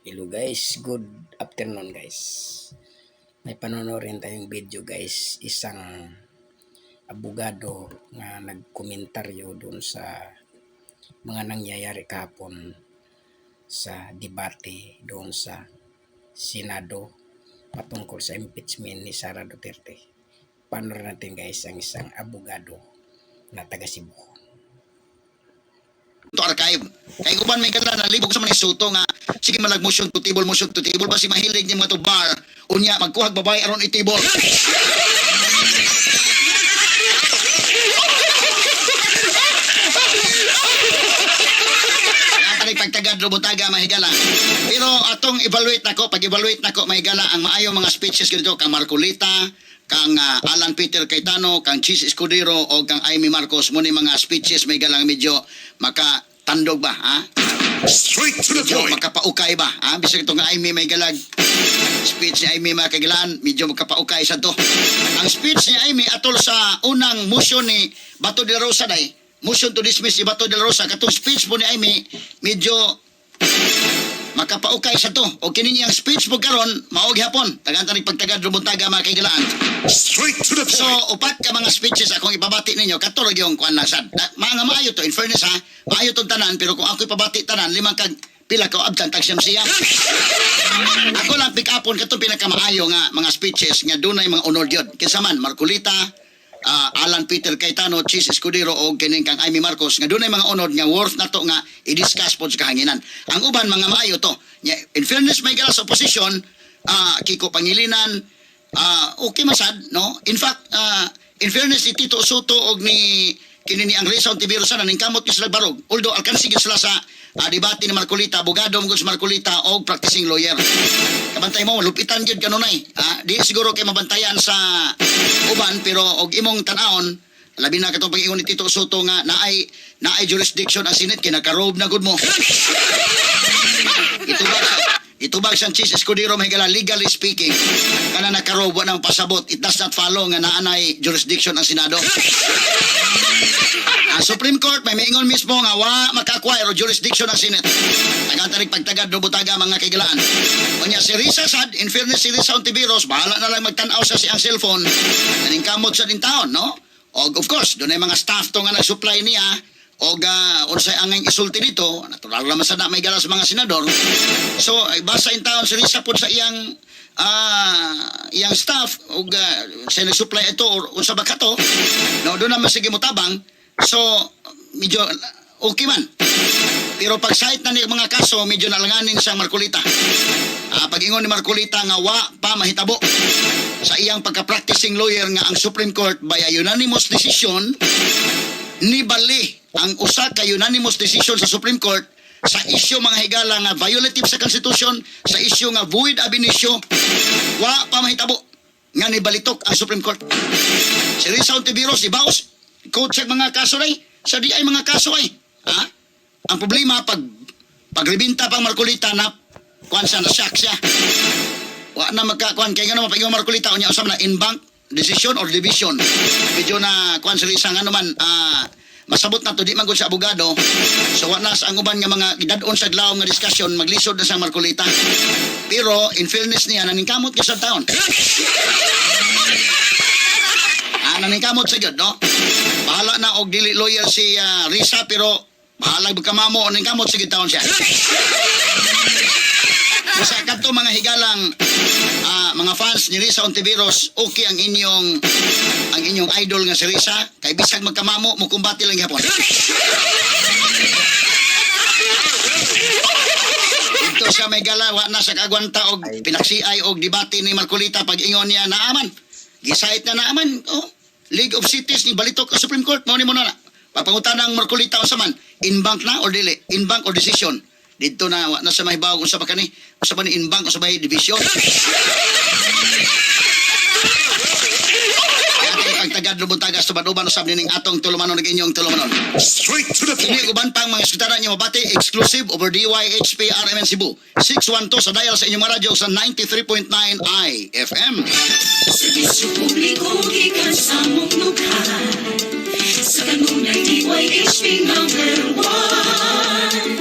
Hello guys, good afternoon guys. May panonoorin tayong video guys. Isang abogado nga nagkomentaryo doon sa mga nangyayari kahapon sa debate doon sa Senado patungkol sa impeachment ni Sara Duterte. Panoorin natin guys ang isang abogado na taga Cebu. To archive kay uban may kadla nalibog sa Minnesota nga sige malag motion to table ba si mahilig ni mga to bar unya magkuhag babae aron i-table. Pagtagad robotaga mahigala. Pero atong evaluate nako, pag-evaluate nako mahigala ang maayong mga speeches ganito kang Marcolita, kang Alan Peter Cayetano, kang Chis Escudero o kang Amy Marcos mo ni mga speeches mahigala medyo makatandog ba, ha? Straight to the point. Makapaukay ba, ha? Bisag ito nga Amy may galag. Speech ni Amy makagilaan, medyo makapaukay sa to. Ang speech ni Amy atol sa unang motion ni Bato de la Rosa day, motion to dismiss si Bato de la Rosa, katong speech po ni Amy medyo makapaukay sa to. O kini niyang speech po karon maog hapon tagantanig pagtagad rumuntaga mga kaigalaan. Straight to the point. So upat ka mga speeches akong ipabati ninyo katurog yung kuan lang sad. Mga maayo to in fairness ha, maayo tong tanan pero kung ako ipabati tanan limang kag pila ka abtan tag siyam siya. Ako lang pick upon katong pinakamaayo nga mga speeches nga dunay mga honor gyud. Kinsa man Marcolita, Alan Peter Cayetano, Chis Escudero o kining kang Amy Marcos nga dunay mga unod nga worth na to nga i-discuss po sa kahanginan. Ang uban mga maayo to. In fairness may gala sa opposition, Kiko Pangilinan, okay masad, no? In fact, in fairness ni Tito Soto og ni kini ni ang Rizal Tibiro sana ning kamot ni sila barog. Although alkansi sila sa debate ni Marcolita, abogado mo sa Marcolita og practicing lawyer. Kabantay mo lupitan gyud kanunay. Di siguro kay mabantayan sa uban pero og imong tan-aon labi na katong pag-ingon ni Tito Soto nga naay jurisdiction ang Senate kinakarob na gud mo. Itubag siyang Chis Escudero mahigala legally speaking kana nakarob wa nang pasabot, it does not follow nga naanay jurisdiction ang Senado. Ang Supreme Court may maingon mismo nga wa maka-acquire jurisdiction ang Senate. Tagantanig pagtagad robutaga mga kaigalaan. Unya si Risa sad, in fairness si Risa Ontiveros, bahala na lang magtan-aw sa siyang cellphone. Kaning kamot sa din taon, no? Og of course, dunay mga staff to nga nag-supply niya og unsay angay isulti dito, natural naman sa may galas mga senador. So basa in taon si Risa pud sa iyang iyang staff og sa nag-supply ito or unsa ba kato. No, do na masige mo tabang. So medyo okay man. Pero pag site na ni mga kaso medyo nalanganin sa Marcolita. Pag-ingon ni Marcolita nga wa pa mahitabo sa iyang pagka-practicing lawyer nga ang Supreme Court by a unanimous decision ni bali ang usa ka unanimous decision sa Supreme Court sa isyu mga higala nga violative sa Constitution, sa isyu nga void ab initio, wa pa mahitabo nga nibalitok ang Supreme Court. Si Rizal Ontiveros ibaos coach sa mga kaso ray, sa di ay mga kaso ay. Ang problema pagribinta pang Marcolita na kuan sa na-shock siya. Wa na magkakuan kay ngano mapag Marcolita unya usab na in bank decision or division. Medyo na kuan sa isang ano man masabot na to di man gud sa abogado. So wa na sa ang uban nga mga gidadon sa adlaw nga discussion maglisod na sa Marcolita. Pero in fairness niya naningkamot ka sa taon. Naningkamot sa gyud, no? Bahala na og dili lawyer si Risa pero bahala magkamamo naningkamot sa gyud taon siya. Sa kadto mga higalang mga fans ni Risa Ontiveros, okay ang inyong idol nga si Risa kay bisag magkamamo mo kumbati lang gyapon. Ito sa may gala wa na sa kagwanta og pinaksiay og debate ni Marcolita pag ingon niya naaman. Gisait na naaman, League of Cities ni balitok sa Supreme Court mo ni mo na. Papangutan ang Marcolita unsa man, in bank na or dili, in bank or decision. Dito na sa mahibaw unsa ba kani? Unsa ba ni in bank unsa ba division? Pagtagad lubuntaga sa banuban usab ning atong tulumanon ug inyong tulumanon. Straight to the point. Ini uban pang mga sekretara niyo mabati exclusive over DYHP RMN Cebu. 612 sa dial sa inyong radyo sa 93.9 IFM. Servisyo publiko gikan sa mong lugar. Sa kanunay DYHP #1.